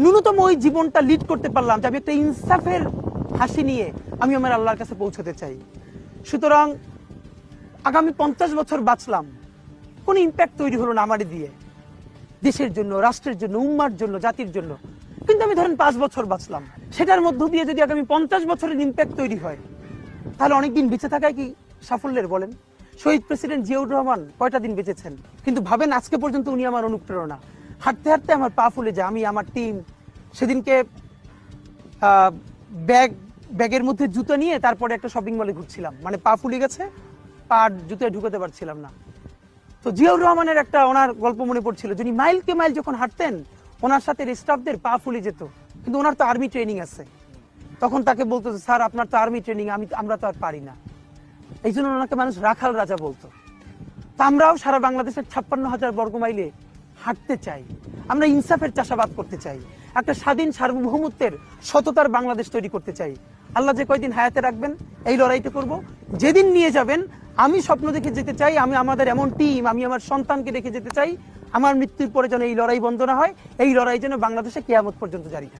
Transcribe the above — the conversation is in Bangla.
ন্যূনতম ওই জীবনটা লিড করতে পারলাম যে আমি একটা ইনসাফের হাসি নিয়ে আমি আমার আল্লাহর কাছে পৌঁছতে চাই। সুতরাং আগামী 50 বছর বাঁচলাম, কোনো ইম্প্যাক্ট তৈরি হলো না আমারই দিয়ে, দেশের জন্য, রাষ্ট্রের জন্য, উম্মার জন্য, জাতির জন্য। কিন্তু আমি ধরেন 5 বছর বাঁচলাম, সেটার মধ্য দিয়ে যদি আগামী 50 বছরের ইম্প্যাক্ট তৈরি হয়, তাহলে অনেকদিন বেঁচে থাকায় কি সাফল্যের বলেন? শহীদ প্রেসিডেন্ট জিয়াউর রহমান কয়টা দিন বেঁচেছেন, কিন্তু ভাবেন আজকে পর্যন্ত উনি আমার অনুপ্রেরণা। হাঁটতে হাঁটতে আমার পা ফুলে যায়। আমি আমার টিম সেদিনকে ব্যাগের মধ্যে জুতো নিয়ে তারপরে একটা শপিং মলে ঘুরছিলাম, মানে পা ফুলে গেছে, পা জুতোয় ঢুকাতে পারছিলাম না। তো জিয়াউর রহমানের একটা ওনার গল্প মনে পড়ছিল, যিনি মাইলকে মাইল যখন হাঁটতেন ওনার সাথে স্টাফদের পা ফুলে যেত, কিন্তু ওনার তো আর্মি ট্রেনিং আছে। তখন তাকে বলতো, স্যার আপনার তো আর্মি ট্রেনিং, আমরা তো আর পারি না। এই জন্য ওনাকে মানুষ রাখাল রাজা বলতো। তা আমরাও সারা বাংলাদেশের 56,000 বর্গ মাইলে হাঁটতে চাই। আমরা ইনসাফের চাষাবাদ করতে চাই, একটা স্বাধীন সার্বভৌমত্বের সততার বাংলাদেশ তৈরি করতে চাই। আল্লাহ যে কয়দিন হায়াতে রাখবেন এই লড়াইটা করব। যেদিন নিয়ে যাবেন আমি স্বপ্ন দেখে যেতে চাই, আমি আমাদের এমন টিম, আমি আমার সন্তানকে রেখে যেতে চাই, আমার মৃত্যুর পরে যেন এই লড়াই বন্ধ না হয়, এই লড়াই যেন বাংলাদেশে কিয়ামত পর্যন্ত জারি থাকে।